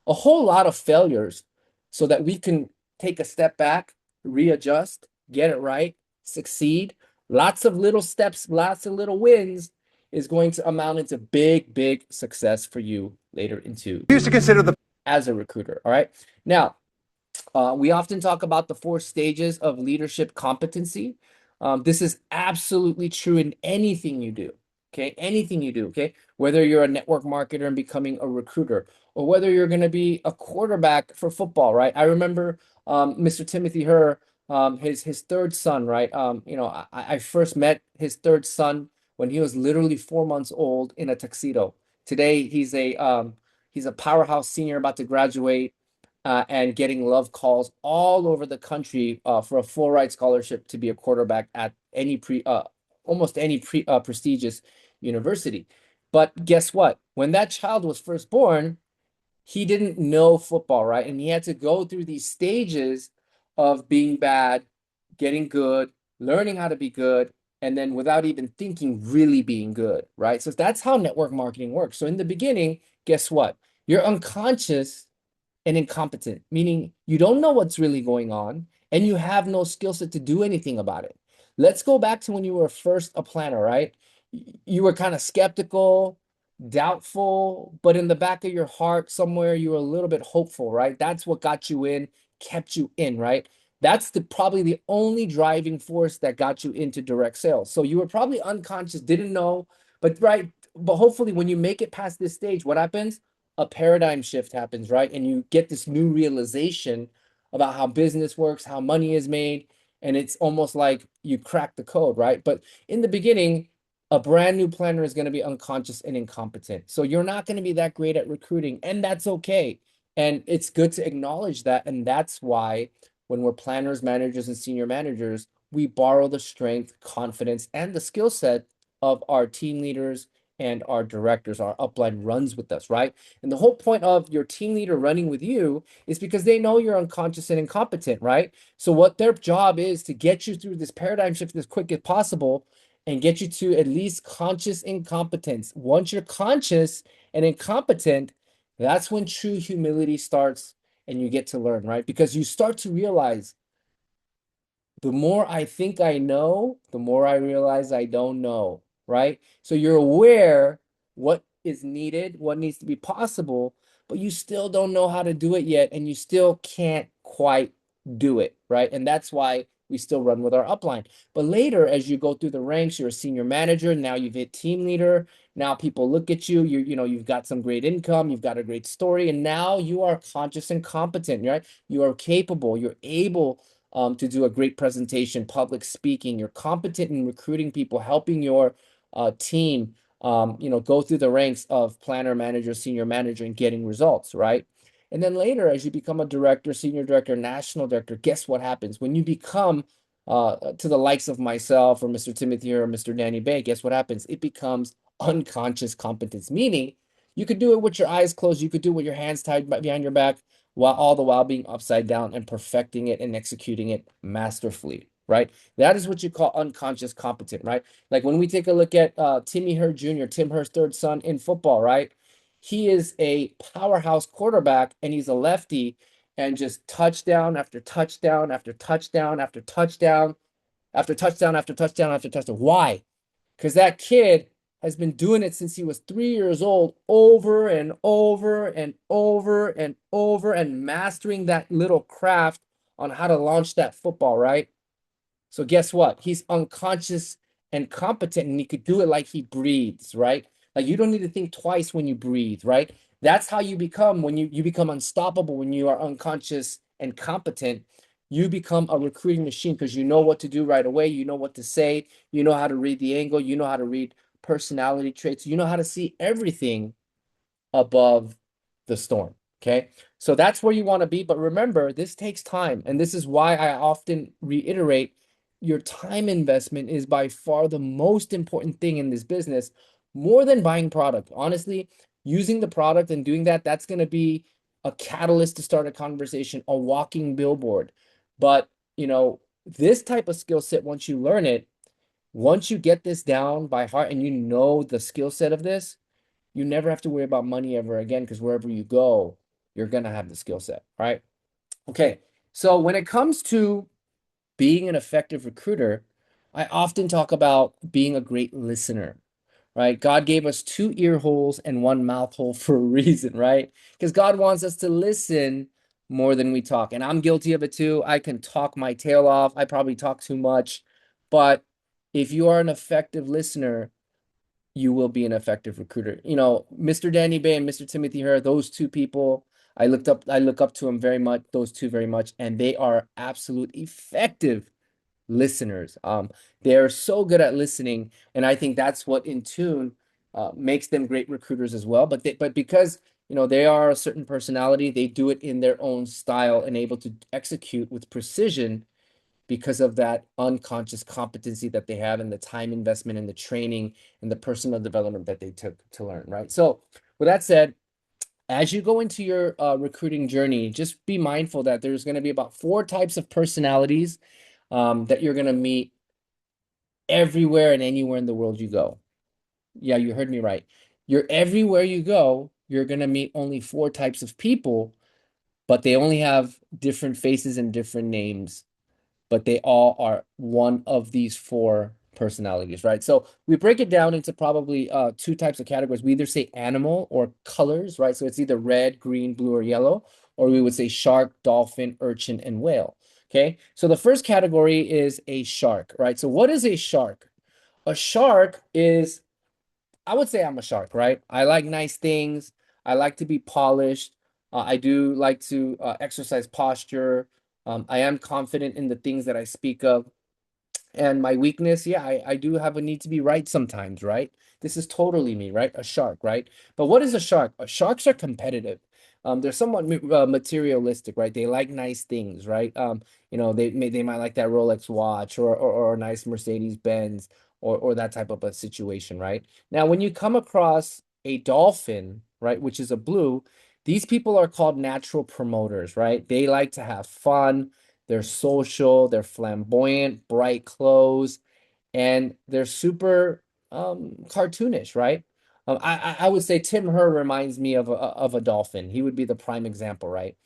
A: A whole lot of failures so that we can take a step back, readjust, get it right, succeed. Lots of little steps, lots of little wins is going to amount into big, big success for you later into
B: Used to consider the
A: as a recruiter. All right. Now, we often talk about the 4 stages of leadership competency. This is absolutely true in anything you do. Okay, anything you do. Okay, whether you're a network marketer and becoming a recruiter, or whether you're going to be a quarterback for football, right? I remember Mr. Timothy Herr, his third son, right? I first met his third son when he was literally 4 months old in a tuxedo. Today he's a powerhouse senior about to graduate and getting love calls all over the country for a full ride scholarship to be a quarterback at almost any prestigious university. But guess what? When that child was first born, he didn't know football, right? And he had to go through these stages of being bad, getting good, learning how to be good, and then without even thinking, really being good, right? So that's how network marketing works. So in the beginning, guess what? You're unconscious and incompetent, meaning you don't know what's really going on and you have no skill set to do anything about it. Let's go back to when you were first a planner, right? You were kind of skeptical, doubtful, but in the back of your heart, somewhere you were a little bit hopeful, right? That's what got you in, kept you in, right? That's probably the only driving force that got you into direct sales. So you were probably unconscious, didn't know, but right, but hopefully when you make it past this stage, what happens? A paradigm shift happens, right? And you get this new realization about how business works, how money is made, and it's almost like you crack the code, right? But in the beginning, a brand new planner is going to be unconscious and incompetent. So you're not going to be that great at recruiting, and that's okay. And it's good to acknowledge that. And that's why when we're planners, managers, and senior managers, we borrow the strength, confidence, and the skill set of our team leaders and our directors. Our upline runs with us, right? And the whole point of your team leader running with you is because they know you're unconscious and incompetent, right? So what their job is to get you through this paradigm shift as quick as possible and get you to at least conscious incompetence. Once you're conscious and incompetent, that's when true humility starts and you get to learn, right? Because you start to realize the more I think I know, the more I realize I don't know, right? So you're aware what is needed, what needs to be possible, but you still don't know how to do it yet, and you still can't quite do it, right? And that's why we still run with our upline. But later, as you go through the ranks, you're a senior manager, now you've hit team leader, now people look at you, you've got some great income, you've got a great story, and now you are conscious and competent, right? You are capable, you're able to do a great presentation, public speaking. You're competent in recruiting people, helping your team, go through the ranks of planner, manager, senior manager, and getting results, right? And then later, as you become a director, senior director, national director, guess what happens? When you become to the likes of myself or Mr. Timothy or Mr. Danny Bay, guess what happens? It becomes unconscious competence, meaning you could do it with your eyes closed, you could do it with your hands tied behind your back, while all the while being upside down and perfecting it and executing it masterfully, right? That is what you call unconscious competent, right? Like when we take a look at Timmy Hurd Jr., Tim Hurd's third son in football, right? He is a powerhouse quarterback and he's a lefty, and just touchdown after touchdown after touchdown after touchdown after touchdown after touchdown after touchdown. Why? Because that kid has been doing it since he was 3 years old, over and over and over and over, and mastering that little craft on how to launch that football, right? So guess what? He's unconscious and competent, and he could do it like he breathes, right? Like you don't need to think twice when you breathe, right? That's how you become when you become unstoppable when you are unconscious and competent. You become a recruiting machine because you know what to do right away. You know what to say. You know how to read the angle. You know how to read personality traits. You know how to see everything above the storm. Okay. So that's where you want to be. But remember, this takes time. And this is why I often reiterate your time investment is by far the most important thing in this business, more than buying product. Honestly, using the product and doing that, that's going to be a catalyst to start a conversation, a walking billboard. But, this type of skill set, once you learn it, once you get this down by heart and you know the skill set of this, you never have to worry about money ever again because wherever you go, you're going to have the skill set, right? Okay. So when it comes to being an effective recruiter, I often talk about being a great listener, right? God gave us two ear holes and one mouth hole for a reason, right? Because God wants us to listen more than we talk. And I'm guilty of it too. I can talk my tail off. I probably talk too much. But if you are an effective listener, you will be an effective recruiter. Mr. Danny Bay and Mr. Timothy Hare, those two people, I look up to them very much, those two very much, and they are absolute effective listeners. They are so good at listening, and I think that's what in tune makes them great recruiters as well. But because they are a certain personality, they do it in their own style and able to execute with precision because of that unconscious competency that they have and the time investment and the training and the personal development that they took to learn, right? So with that said, as you go into your recruiting journey, just be mindful that there's going to be about 4 types of personalities that you're going to meet everywhere and anywhere in the world you go. Yeah, you heard me right. You're everywhere you go, you're going to meet only 4 types of people, but they only have different faces and different names, but they all are one of these 4 personalities, right? So we break it down into probably 2 types of categories. We either say animal or colors, right? So it's either red, green, blue, or yellow, or we would say shark, dolphin, urchin, and whale. Okay. So the first category is a shark, right? So what is a shark? A shark is, I would say I'm a shark, right? I like nice things. I like to be polished. I do like to exercise posture. I am confident in the things that I speak of. And my weakness, yeah, I do have a need to be right sometimes, right? This is totally me, right? A shark, right? But what is a shark? Sharks are competitive. They're somewhat materialistic, right? They like nice things, right? They might like that Rolex watch or a nice Mercedes Benz or that type of a situation, right? Now, when you come across a dolphin, right, which is a blue, these people are called natural promoters, right? They like to have fun, they're social, they're flamboyant, bright clothes, and they're super cartoonish, right? I would say Tim Herr reminds me of a dolphin. He would be the prime example, right?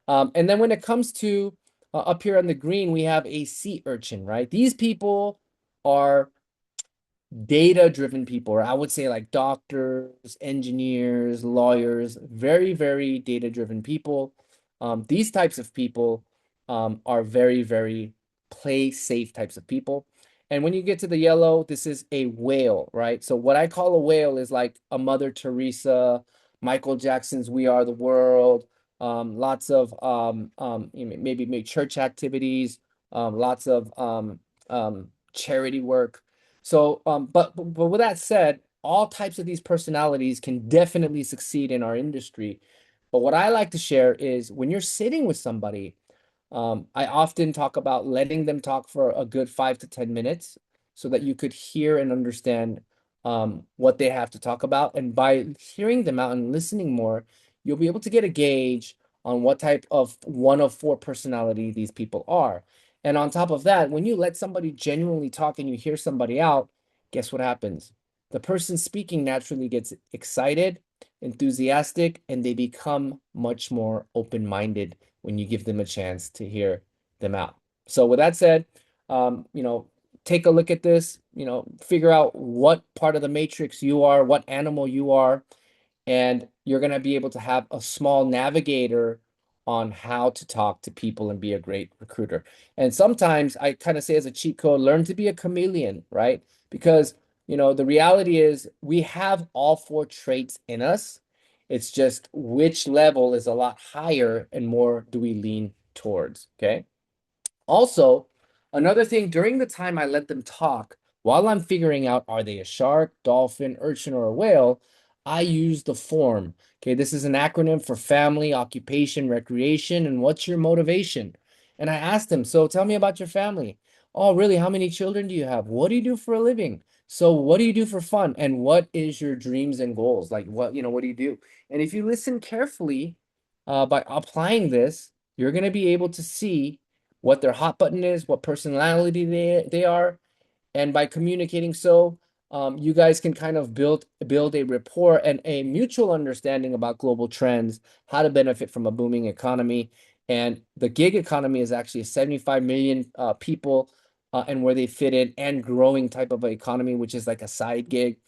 A: And then when it comes to up here on the green, we have a sea urchin, right? These people are data-driven people, or I would say like doctors, engineers, lawyers, very, very data-driven people. These types of people are very, very play safe types of people. And when you get to the yellow, this is a whale, right? So what I call a whale is like a Mother Teresa, Michael Jackson's We Are the World, lots of maybe make church activities, lots of charity work. So, but with that said, all types of these personalities can definitely succeed in our industry. But what I like to share is when you're sitting with somebody, I often talk about letting them talk for a good 5 to 10 minutes so that you could hear and understand what they have to talk about. And by hearing them out and listening more, you'll be able to get a gauge on what type of one of four personality these people are. And on top of that, when you let somebody genuinely talk and you hear somebody out, guess what happens? The person speaking naturally gets excited, enthusiastic, and they become much more open-minded when you give them a chance to hear them out. So with that said, take a look at this, figure out what part of the matrix you are, what animal you are, and you're going to be able to have a small navigator on how to talk to people and be a great recruiter. And sometimes I kind of say as a cheat code, learn to be a chameleon, right? Because, the reality is we have all four traits in us. It's just which level is a lot higher and more do we lean towards, okay? Also, another thing, during the time I let them talk, while I'm figuring out are they a shark, dolphin, urchin, or a whale, I use the form. Okay, this is an acronym for family, occupation, recreation, and what's your motivation? And I asked them, so tell me about your family. Oh, really? How many children do you have? What do you do for a living? So what do you do for fun? And what is your dreams and goals? Like what do you do? And if you listen carefully, by applying this, you're going to be able to see what their hot button is, what personality they are, and by communicating so, you guys can kind of build a rapport and a mutual understanding about global trends, how to benefit from a booming economy. And the gig economy is actually a 75 million people and where they fit in and growing type of economy, which is like a side gig.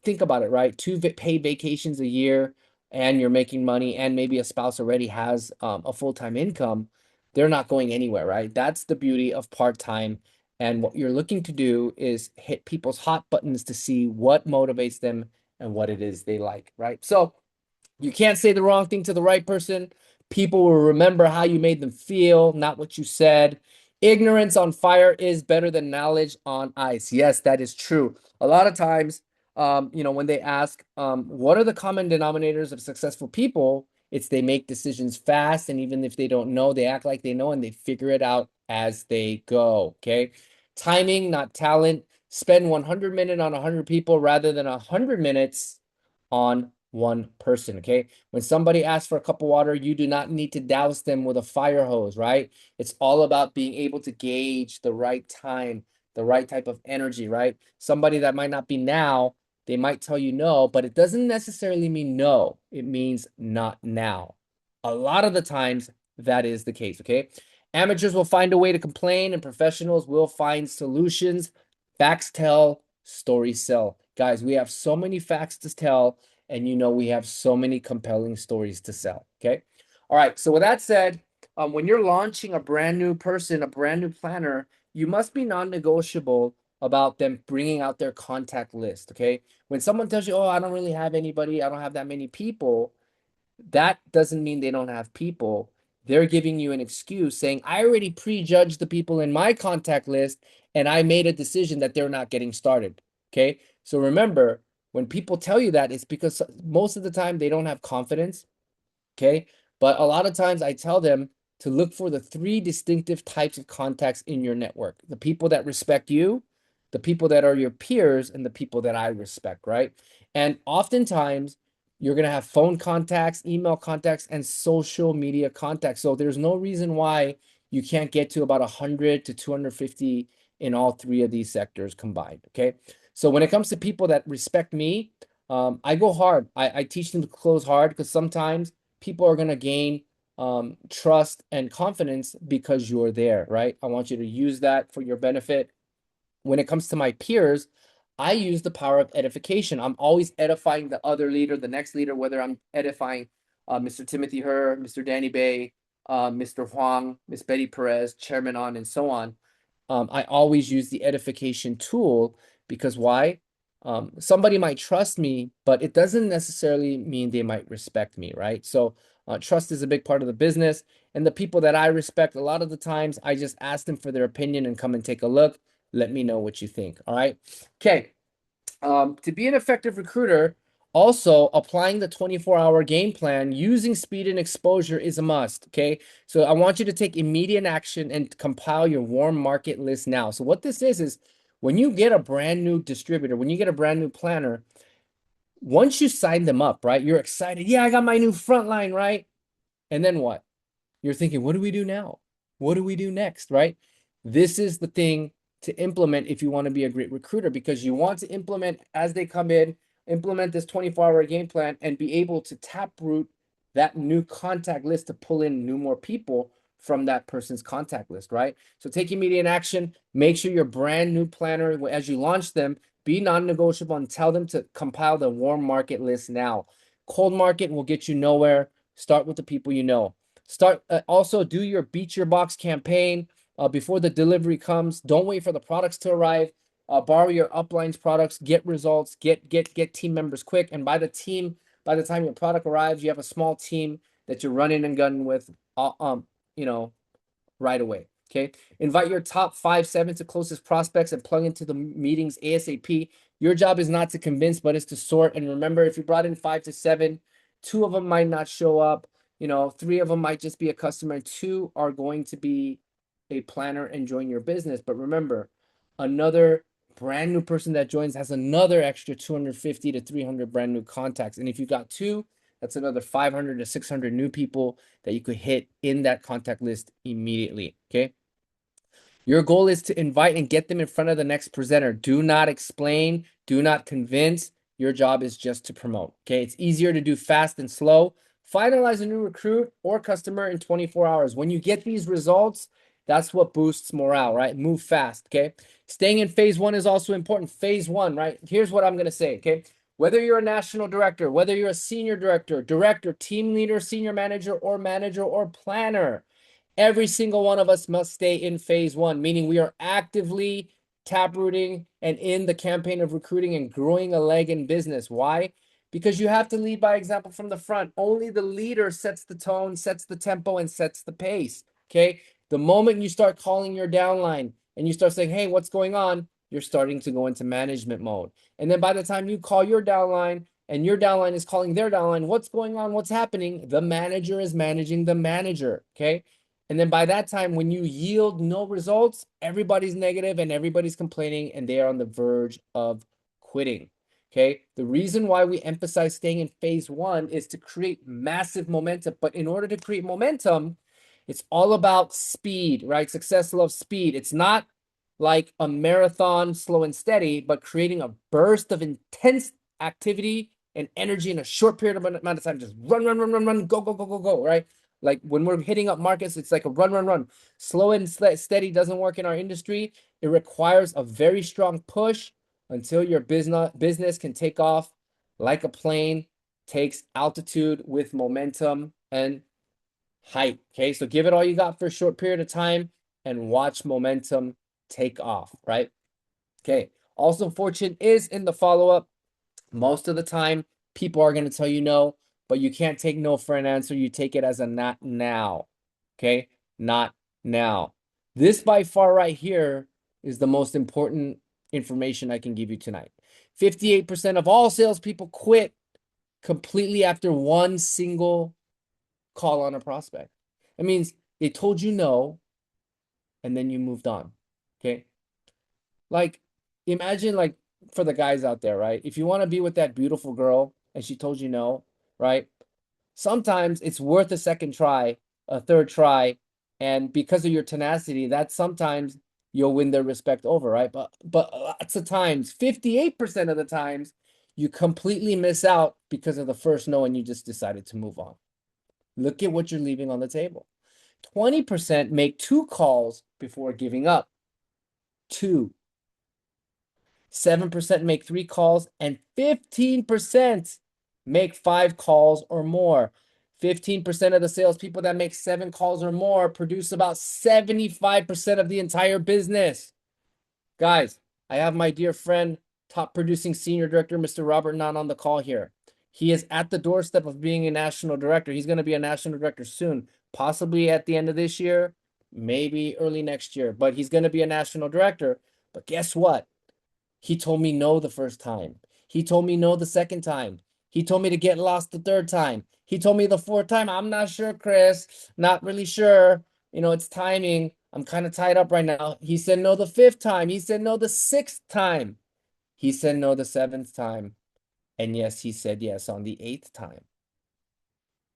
A: Think about it, right? Two paid vacations a year, and you're making money, and maybe a spouse already has a full-time income. They're not going anywhere, right? That's the beauty of part-time. And what you're looking to do is hit people's hot buttons to see what motivates them and what it is they like, right? So you can't say the wrong thing to the right person. People will remember how you made them feel, not what you said. Ignorance on fire is better than knowledge on ice. Yes, that is true. A lot of times, when they ask, what are the common denominators of successful people? It's they make decisions fast, and even if they don't know, they act like they know and they figure it out as they go. Okay. Timing, not talent. Spend 100 minutes on 100 people rather than 100 minutes on one person, okay? When somebody asks for a cup of water, you do not need to douse them with a fire hose, right? It's all about being able to gauge the right time, the right type of energy, right? Somebody that might not be now, they might tell you no, but it doesn't necessarily mean no. It means not now. A lot of the times, that is the case, okay? Amateurs will find a way to complain, and professionals will find solutions. Facts tell, stories sell. Guys, we have so many facts to tell, and we have so many compelling stories to sell. Okay. All right. So with that said, when you're launching a brand new person, a brand new planner, you must be non-negotiable about them bringing out their contact list. Okay. When someone tells you, oh, I don't really have anybody, I don't have that many people, that doesn't mean they don't have people. They're giving you an excuse saying, I already prejudged the people in my contact list and I made a decision that they're not getting started. Okay. So remember, when people tell you that, it's because most of the time they don't have confidence. Okay. But a lot of times I tell them to look for the three distinctive types of contacts in your network: the people that respect you, the people that are your peers, and the people that I respect, right? And oftentimes you're going to have phone contacts, email contacts, and social media contacts. So there's no reason why you can't get to about 100 to 250 in all three of these sectors combined. Okay. So when it comes to people that respect me, I go hard. I teach them to close hard because sometimes people are going to gain trust and confidence because you're there, right? I want you to use that for your benefit. When it comes to my peers, I use the power of edification. I'm always edifying the other leader, the next leader, whether I'm edifying Mr. Timothy Herr, Mr. Danny Bay, Mr. Huang, Miss Betty Perez, Chairman On, and so on. I always use the edification tool because why? Somebody might trust me, but it doesn't necessarily mean they might respect me, right? So trust is a big part of the business. And the people that I respect, a lot of the times I just ask them for their opinion and come and take a look. Let me know what you think. All right. Okay. To be an effective recruiter, also applying the 24-hour game plan using speed and exposure is a must. Okay. So I want you to take immediate action and compile your warm market list now. So what this is when you get a brand new distributor, when you get a brand new planner, once you sign them up, right? You're excited. Yeah, I got my new front line, right? And then what? You're thinking, what do we do now? What do we do next, right? This is the thing to implement if you want to be a great recruiter, because you want to implement as they come in, implement this 24-hour game plan and be able to taproot that new contact list to pull in more people from that person's contact list, right? So take immediate action. Make sure your brand new planner, as you launch them, be non-negotiable and tell them to compile the warm market list now. Cold market will get you nowhere. Start with the people you know. Start also do your beat your box campaign before the delivery comes. Don't wait for the products to arrive. Borrow your upline's products, get results, get team members quick. And by the time your product arrives, you have a small team that you're running and gunning with, you know, right away. Okay. Invite your top 5, 7 to closest prospects and plug into the meetings ASAP. Your job is not to convince, but it's to sort. And remember, if you brought in 5 to 7, 2 of them might not show up. 3 of them might just be a customer, and 2 are going to be a planner and join your business. But remember, another brand new person that joins has another extra 250 to 300 brand new contacts. And if you got 2, that's another 500 to 600 new people that you could hit in that contact list immediately. Okay. Your goal is to invite and get them in front of the next presenter. Do not explain, do not convince. Your job is just to promote. Okay. It's easier to do fast than slow. Finalize a new recruit or customer in 24 hours. When you get these results, that's what boosts morale, right? Move fast. Okay. Staying in phase 1 is also important. Phase 1, right? Here's what I'm going to say. Okay. Whether you're a national director, whether you're a senior director, team leader, senior manager, or planner, every single one of us must stay in phase 1, meaning we are actively taprooting and in the campaign of recruiting and growing a leg in business. Why? Because you have to lead by example from the front. Only the leader sets the tone, sets the tempo, and sets the pace. Okay. The moment you start calling your downline and you start saying, hey, what's going on? You're starting to go into management mode. And then by the time you call your downline and your downline is calling their downline, what's going on? What's happening? The manager is managing the manager. Okay. And then by that time, when you yield no results, everybody's negative and everybody's complaining and they are on the verge of quitting. Okay. The reason why we emphasize staying in phase 1 is to create massive momentum. But in order to create momentum, it's all about speed, right? Success loves speed. It's not like a marathon, slow and steady, but creating a burst of intense activity and energy in a short period of amount of time. Just run, run, run, run, run, go, go, go, go, go, right? Like when we're hitting up markets, it's like a run, run, run. Slow and steady doesn't work in our industry. It requires a very strong push until your business can take off like a plane, takes altitude with momentum and height. Okay, so give it all you got for a short period of time and watch momentum take off, right? Okay, also fortune is in the follow-up. Most of the time, people are going to tell you no, but you can't take no for an answer. You take it as a not now. Okay, not now. This by far right here is the most important information I can give you tonight. 58% of all salespeople quit completely after one single call on a prospect. It means they told you no, and then you moved on. Okay. Like, imagine, like, for the guys out there, right? If you want to be with that beautiful girl and she told you no, right? Sometimes it's worth a second try, a third try, and because of your tenacity, that sometimes you'll win their respect over, right? But lots of times, 58% of the times, you completely miss out because of the first no and you just decided to move on. Look at what you're leaving on the table. 20% make two calls before giving up. Two. 7% make three calls, and 15% make five calls or more. 15% of the salespeople that make seven calls or more produce about 75% of the entire business. Guys, I have my dear friend, top producing senior director, Mr. Robert Nunn, on the call here. He is at the doorstep of being a national director. He's going to be a national director soon, possibly at the end of this year, maybe early next year, but he's going to be a national director. But guess what? He told me no the first time. He told me no the second time. He told me to get lost the third time. He told me the fourth time, I'm not sure, Chris. Not really sure. It's timing. I'm kind of tied up right now. He said no the fifth time. He said no the sixth time. He said no the seventh time. And yes, he said yes on the eighth time.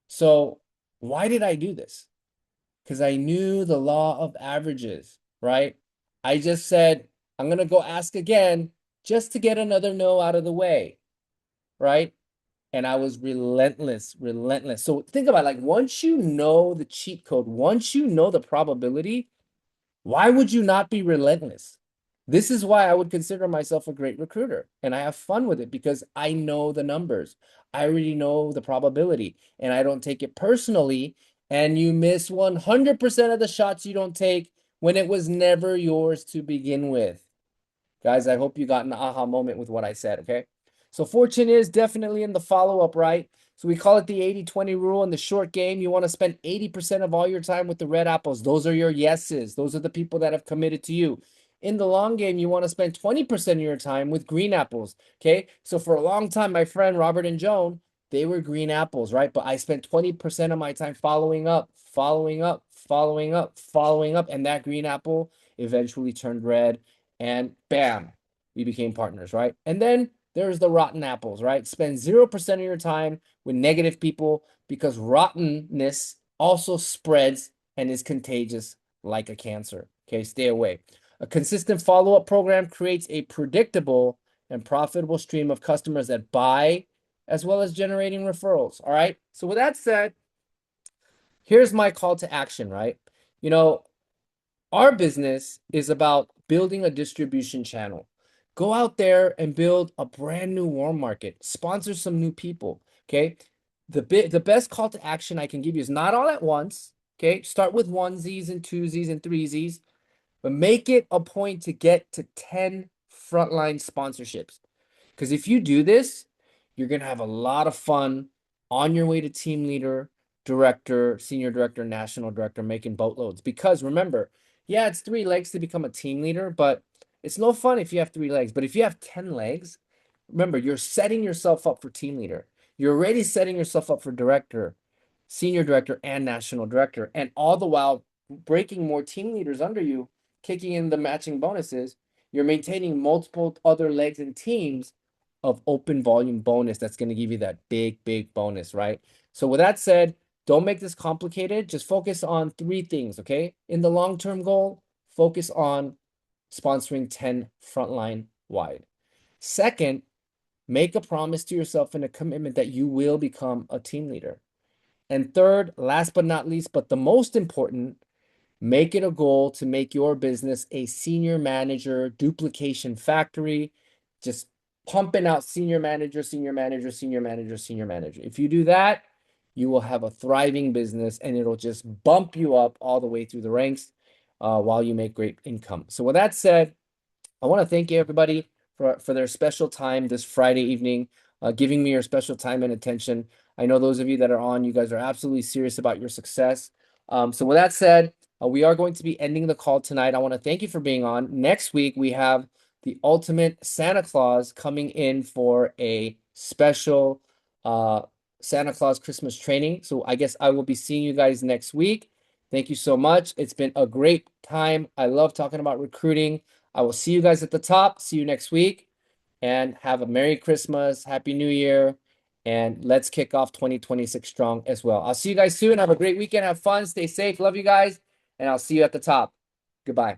A: So why did I do this? Because I knew the law of averages, right? I just said, I'm going to go ask again just to get another no out of the way, right? And I was relentless, relentless. So think about it, like once you know the cheat code, once you know the probability, why would you not be relentless? This is why I would consider myself a great recruiter. And I have fun with it because I know the numbers. I already know the probability and I don't take it personally. And you miss 100% of the shots you don't take when it was never yours to begin with. Guys, I hope you got an aha moment with what I said, okay? So fortune is definitely in the follow-up, right? So we call it the 80-20 rule. In the short game, you want to spend 80% of all your time with the red apples. Those are your yeses. Those are the people that have committed to you. In the long game, you want to spend 20% of your time with green apples, okay? So for a long time, my friend Robert and Joan, they were green apples, right? But I spent 20% of my time following up, following up, following up, following up, and that green apple eventually turned red, and bam, we became partners, right? And then there's the rotten apples, right? Spend 0% of your time with negative people because rottenness also spreads and is contagious like a cancer. Okay, stay away. A consistent follow-up program creates a predictable and profitable stream of customers that buy, as well as generating referrals. All right. So with that said, here's my call to action, right? You know, our business is about building a distribution channel. Go out there and build a brand new warm market. Sponsor some new people. Okay. The best call to action I can give you is not all at once. Okay. Start with onesies and twosies and threesies, but make it a point to get to 10 frontline sponsorships. Because if you do this, you're going to have a lot of fun on your way to team leader, director, senior director, national director, making boatloads. Because remember, yeah, it's 3 legs to become a team leader, but it's no fun if you have 3 legs. But if you have 10 legs, remember, you're setting yourself up for team leader. You're already setting yourself up for director, senior director, and national director. And all the while breaking more team leaders under you, kicking in the matching bonuses, you're maintaining multiple other legs and teams of open volume bonus that's going to give you that big, big bonus, right? So with that said, don't make this complicated. Just focus on 3 things, okay? In the long-term goal, focus on sponsoring 10 frontline wide. Second, make a promise to yourself and a commitment that you will become a team leader. And third, last but not least, but the most important, make it a goal to make your business a senior manager duplication factory, just pumping out senior manager, senior manager, senior manager, senior manager. If you do that, you will have a thriving business and it'll just bump you up all the way through the ranks while you make great income. So with that said, I want to thank you everybody for their special time this Friday evening, giving me your special time and attention. I know those of you that are on, you guys are absolutely serious about your success. So with that said, we are going to be ending the call tonight. I want to thank you for being on. Next week, we have the ultimate Santa Claus coming in for a special Santa Claus Christmas training. So I guess I will be seeing you guys next week. Thank you so much. It's been a great time. I love talking about recruiting. I will see you guys at the top. See you next week. And have a Merry Christmas, Happy New Year, and let's kick off 2026 strong as well. I'll see you guys soon. Have a great weekend. Have fun. Stay safe. Love you guys. And I'll see you at the top. Goodbye.